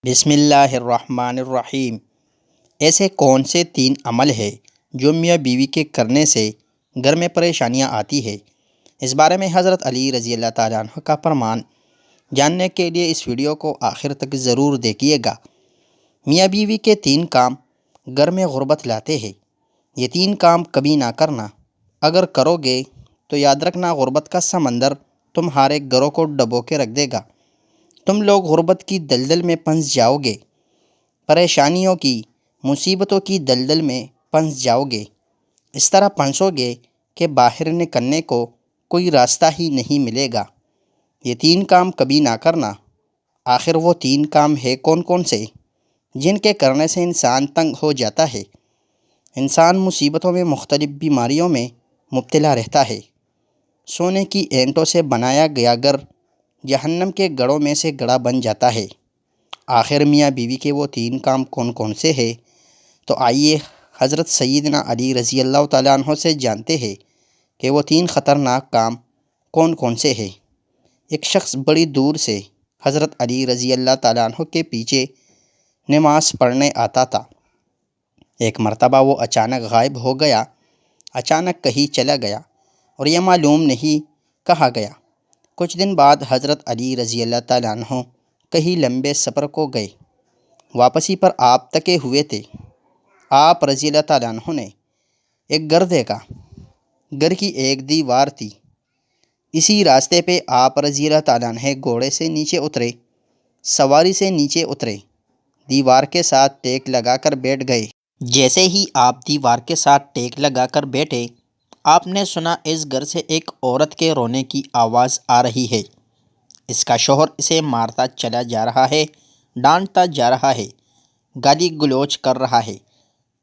بسم اللہ الرحمن الرحیم۔ ایسے کون سے 3 عمل ہے جو میاں بیوی کے کرنے سے گھر میں پریشانیاں آتی ہے؟ اس بارے میں حضرت علی رضی اللہ تعالیٰ عنہ کا فرمان جاننے کے لیے اس ویڈیو کو آخر تک ضرور دیکھیے گا۔ میاں بیوی کے 3 کام گھر میں غربت لاتے ہیں۔ یہ 3 کام کبھی نہ کرنا۔ اگر کرو گے تو یاد رکھنا غربت کا سمندر تمہارے گھروں کو ڈبو کے رکھ دے گا۔ تم لوگ غربت کی دلدل میں پھنس جاؤ گے، پریشانیوں کی، مصیبتوں کی دلدل میں پھنس جاؤ گے۔ اس طرح پھنسو گے کہ باہر نکلنے کو کوئی راستہ ہی نہیں ملے گا۔ یہ 3 کام کبھی نہ کرنا۔ آخر وہ 3 کام ہے کون کون سے جن کے کرنے سے انسان تنگ ہو جاتا ہے؟ انسان مصیبتوں میں، مختلف بیماریوں میں مبتلا رہتا ہے۔ سونے کی اینٹوں سے بنایا گیا گھر جہنم کے گڑھوں میں سے گڑھا بن جاتا ہے۔ آخر میاں بیوی کے وہ 3 کام کون کون سے ہیں؟ تو آئیے حضرت سیدنا علی رضی اللہ تعالیٰ عنہ سے جانتے ہیں کہ وہ 3 خطرناک کام کون کون سے ہیں۔ ایک شخص بڑی دور سے حضرت علی رضی اللہ تعالیٰ عنہ کے پیچھے نماز پڑھنے آتا تھا۔ ایک مرتبہ وہ اچانک غائب ہو گیا، اچانک کہیں چلا گیا اور یہ معلوم نہیں کہاں گیا۔ کچھ دن بعد حضرت علی رضی اللہ تعالیٰ عنہ کہیں لمبے سفر کو گئے، واپسی پر آپ تکے ہوئے تھے۔ آپ رضی اللہ تعالیٰ عنہ نے ایک گھر دیکھا، گھر کی ایک دیوار تھی۔ اسی راستے پہ آپ رضی اللہ تعالیٰ عنہ گھوڑے سے نیچے اترے، سواری سے نیچے اترے، دیوار کے ساتھ ٹیک لگا کر بیٹھ گئے۔ جیسے ہی آپ دیوار کے ساتھ ٹیک لگا کر بیٹھے، آپ نے سنا اس گھر سے ایک عورت کے رونے کی آواز آ رہی ہے۔ اس کا شوہر اسے مارتا چلا جا رہا ہے، ڈانٹتا جا رہا ہے، گالی گلوچ کر رہا ہے،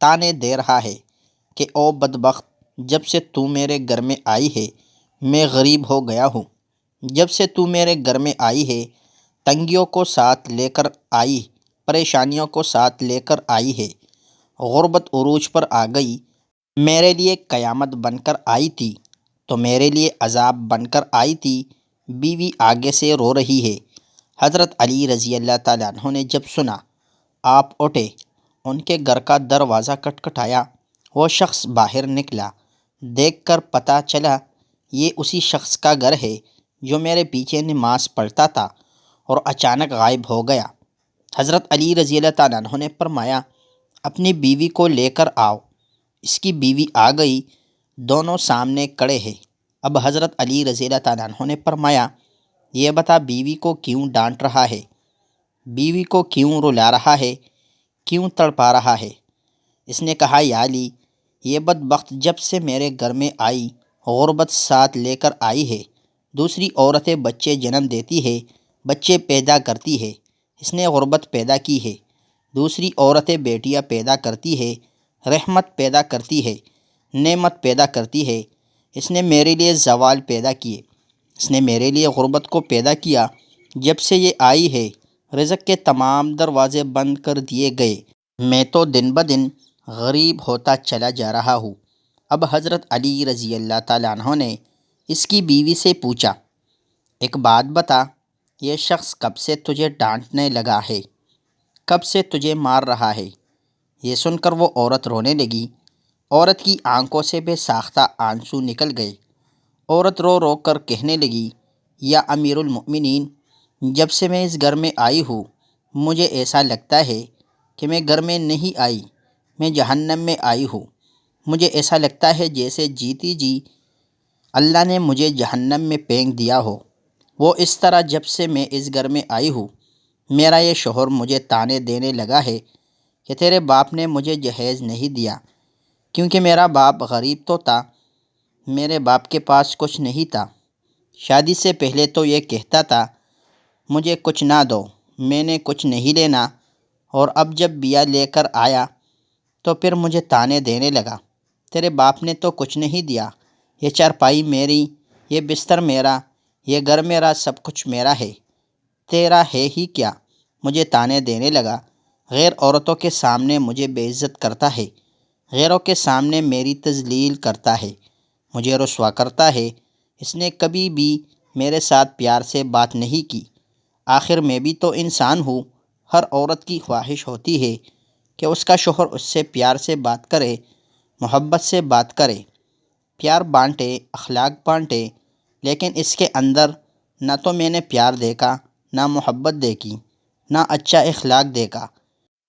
تانے دے رہا ہے کہ او بدبخت، جب سے تو میرے گھر میں آئی ہے میں غریب ہو گیا ہوں۔ جب سے تو میرے گھر میں آئی ہے تنگیوں کو ساتھ لے کر آئی، پریشانیوں کو ساتھ لے کر آئی ہے۔ غربت عروج پر آ گئی، میرے لیے قیامت بن کر آئی تھی تو میرے لیے عذاب بن کر آئی تھی۔ بیوی آگے سے رو رہی ہے۔ حضرت علی رضی اللہ تعالیٰ عنہ نے جب سنا، آپ اٹھے، ان کے گھر کا دروازہ کھٹکھٹایا، وہ شخص باہر نکلا۔ دیکھ کر پتہ چلا یہ اسی شخص کا گھر ہے جو میرے پیچھے نماز پڑھتا تھا اور اچانک غائب ہو گیا۔ حضرت علی رضی اللہ تعالیٰ عنہ نے فرمایا، اپنی بیوی کو لے کر آؤ۔ اس کی بیوی آ گئی، دونوں سامنے کھڑے ہیں۔ اب حضرت علی رضی اللہ تعالیٰ عنہ نے فرمایا، یہ بتا بیوی کو کیوں ڈانٹ رہا ہے، بیوی کو کیوں رلا رہا ہے، کیوں تڑپا رہا ہے؟ اس نے کہا، یا علی، یہ بدبخت جب سے میرے گھر میں آئی غربت ساتھ لے کر آئی ہے۔ دوسری عورتیں بچے جنم دیتی ہے، بچے پیدا کرتی ہے، اس نے غربت پیدا کی ہے۔ دوسری عورتیں بیٹیاں پیدا کرتی ہے، رحمت پیدا کرتی ہے، نعمت پیدا کرتی ہے، اس نے میرے لیے زوال پیدا کیے، اس نے میرے لیے غربت کو پیدا کیا۔ جب سے یہ آئی ہے رزق کے تمام دروازے بند کر دیے گئے، میں تو دن بدن غریب ہوتا چلا جا رہا ہوں۔ اب حضرت علی رضی اللہ تعالیٰ عنہ نے اس کی بیوی سے پوچھا، ایک بات بتا، یہ شخص کب سے تجھے ڈانٹنے لگا ہے، کب سے تجھے مار رہا ہے؟ یہ سن کر وہ عورت رونے لگی۔ عورت کی آنکھوں سے بے ساختہ آنسو نکل گئے۔ عورت رو رو کر کہنے لگی، یا امیر المؤمنین، جب سے میں اس گھر میں آئی ہوں مجھے ایسا لگتا ہے کہ میں گھر میں نہیں آئی، میں جہنم میں آئی ہوں۔ مجھے ایسا لگتا ہے جیسے جیتی جی اللہ نے مجھے جہنم میں پھینک دیا ہو۔ وہ اس طرح جب سے میں اس گھر میں آئی ہوں میرا یہ شوہر مجھے تانے دینے لگا ہے کہ تیرے باپ نے مجھے جہیز نہیں دیا، کیونکہ میرا باپ غریب تو تھا، میرے باپ کے پاس کچھ نہیں تھا۔ شادی سے پہلے تو یہ کہتا تھا مجھے کچھ نہ دو، میں نے کچھ نہیں لینا، اور اب جب بیاہ لے کر آیا تو پھر مجھے تانے دینے لگا، تیرے باپ نے تو کچھ نہیں دیا، یہ چارپائی میری، یہ بستر میرا، یہ گھر میرا، سب کچھ میرا ہے، تیرا ہے ہی کیا؟ مجھے تانے دینے لگا، غیر عورتوں کے سامنے مجھے بے عزت کرتا ہے، غیروں کے سامنے میری تذلیل کرتا ہے، مجھے رسوا کرتا ہے۔ اس نے کبھی بھی میرے ساتھ پیار سے بات نہیں کی۔ آخر میں بھی تو انسان ہوں، ہر عورت کی خواہش ہوتی ہے کہ اس کا شوہر اس سے پیار سے بات کرے، محبت سے بات کرے، پیار بانٹے، اخلاق بانٹے، لیکن اس کے اندر نہ تو میں نے پیار دیکھا، نہ محبت دیکھی، نہ اچھا اخلاق دیکھا۔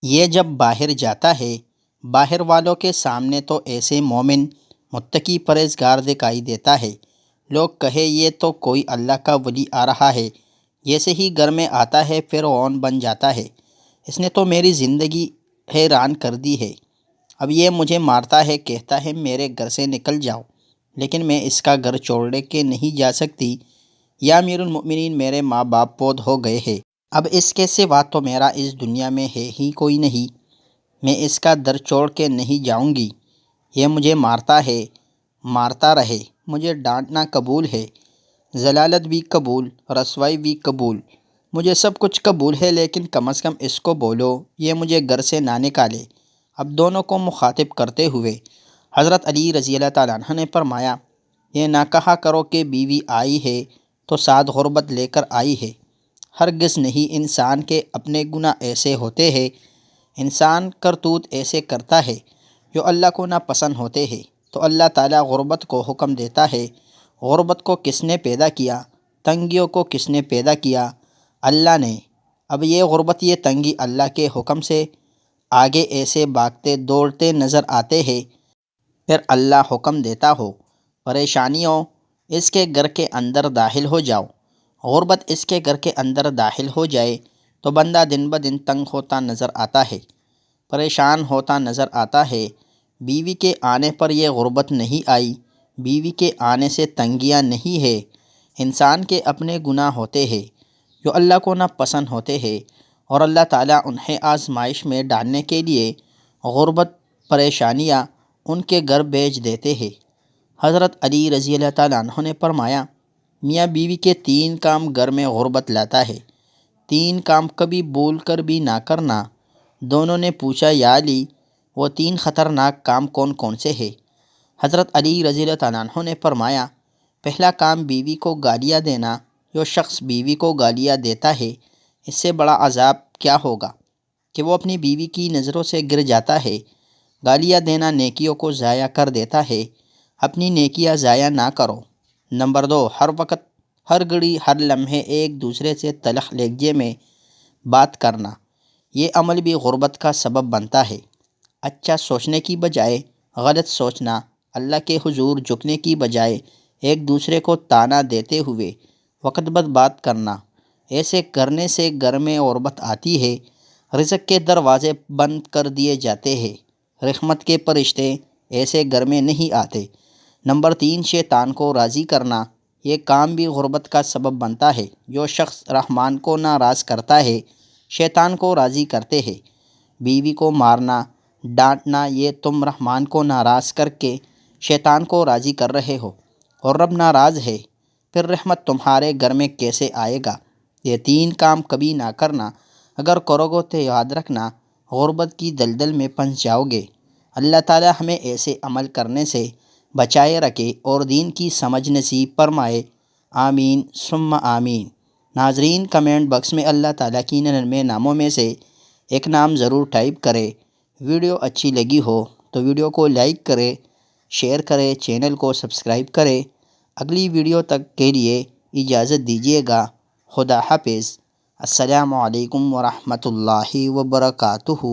یہ جب باہر جاتا ہے، باہر والوں کے سامنے تو ایسے مومن، متقی، پرہیزگار دکھائی دیتا ہے، لوگ کہے یہ تو کوئی اللہ کا ولی آ رہا ہے، جیسے ہی گھر میں آتا ہے فرعون بن جاتا ہے، اس نے تو میری زندگی حیران کر دی ہے۔ اب یہ مجھے مارتا ہے، کہتا ہے میرے گھر سے نکل جاؤ، لیکن میں اس کا گھر چھوڑ کے نہیں جا سکتی، یا امیر المؤمنین میرے ماں باپ فوت ہو گئے ہیں، اب اس کے سوا تو میرا اس دنیا میں ہے ہی کوئی نہیں، میں اس کا در چھوڑ کے نہیں جاؤں گی۔ یہ مجھے مارتا ہے، مارتا رہے، مجھے ڈانٹنا قبول ہے، ذلالت بھی قبول، رسوائی بھی قبول، مجھے سب کچھ قبول ہے، لیکن کم از کم اس کو بولو یہ مجھے گھر سے نہ نکالے۔ اب دونوں کو مخاطب کرتے ہوئے حضرت علی رضی اللہ تعالیٰ عنہ نے فرمایا، یہ نہ کہا کرو کہ بیوی آئی ہے تو ساتھ غربت لے کر آئی ہے، ہرگز نہیں۔ انسان کے اپنے گناہ ایسے ہوتے ہیں، انسان کرتوت ایسے کرتا ہے جو اللہ کو ناپسند ہوتے ہیں، تو اللہ تعالیٰ غربت کو حکم دیتا ہے۔ غربت کو کس نے پیدا کیا؟ تنگیوں کو کس نے پیدا کیا؟ اللہ نے۔ اب یہ غربت، یہ تنگی اللہ کے حکم سے آگے ایسے بھاگتے دوڑتے نظر آتے ہیں، پھر اللہ حکم دیتا ہو، پریشانیوں اس کے گھر کے اندر داخل ہو جاؤ، غربت اس کے گھر کے اندر داخل ہو جائے تو بندہ دن بدن تنگ ہوتا نظر آتا ہے، پریشان ہوتا نظر آتا ہے۔ بیوی کے آنے پر یہ غربت نہیں آئی، بیوی کے آنے سے تنگیاں نہیں ہے، انسان کے اپنے گناہ ہوتے ہیں جو اللہ کو ناپسند ہوتے ہیں، اور اللہ تعالیٰ انہیں آزمائش میں ڈالنے کے لیے غربت، پریشانیاں ان کے گھر بھیج دیتے ہیں۔ حضرت علی رضی اللہ تعالیٰ عنہ نے فرمایا، میاں بیوی کے 3 کام گھر میں غربت لاتا ہے، 3 کام کبھی بھول کر بھی نہ کرنا۔ دونوں نے پوچھا، یا علی وہ 3 خطرناک کام کون کون سے ہیں؟ حضرت علی رضی اللہ تعالیٰ عنہ نے فرمایا، پہلا کام بیوی کو گالیاں دینا۔ جو شخص بیوی کو گالیاں دیتا ہے، اس سے بڑا عذاب کیا ہوگا کہ وہ اپنی بیوی کی نظروں سے گر جاتا ہے۔ گالیاں دینا نیکیوں کو ضائع کر دیتا ہے، اپنی نیکیاں ضائع نہ کرو۔ نمبر 2، ہر وقت، ہر گھڑی، ہر لمحے ایک دوسرے سے تلخ لہجے میں بات کرنا، یہ عمل بھی غربت کا سبب بنتا ہے۔ اچھا سوچنے کی بجائے غلط سوچنا، اللہ کے حضور جھکنے کی بجائے ایک دوسرے کو طعنہ دیتے ہوئے وقت بعد بات کرنا، ایسے کرنے سے گھر میں غربت آتی ہے، رزق کے دروازے بند کر دیے جاتے ہیں، رحمت کے فرشتے ایسے گھر میں نہیں آتے۔ نمبر 3، شیطان کو راضی کرنا، یہ کام بھی غربت کا سبب بنتا ہے۔ جو شخص رحمان کو ناراض کرتا ہے، شیطان کو راضی کرتے ہیں۔ بیوی کو مارنا، ڈانٹنا، یہ تم رحمان کو ناراض کر کے شیطان کو راضی کر رہے ہو، اور رب ناراض ہے، پھر رحمت تمہارے گھر میں کیسے آئے گا؟ یہ 3 کام کبھی نہ کرنا، اگر کرو گے تو یاد رکھنا غربت کی دلدل میں پھنس جاؤ گے۔ اللہ تعالیٰ ہمیں ایسے عمل کرنے سے بچائے رکھے اور دین کی سمجھ نصیب فرمائے، آمین ثم آمین۔ ناظرین، کمنٹ باکس میں اللہ تعالیٰ کی 99 ناموں میں سے ایک نام ضرور ٹائپ کرے۔ ویڈیو اچھی لگی ہو تو ویڈیو کو لائک کرے، شیئر کرے، چینل کو سبسکرائب کرے۔ اگلی ویڈیو تک کے لیے اجازت دیجیے گا۔ خدا حافظ۔ السلام علیکم ورحمۃ اللہ وبرکاتہ۔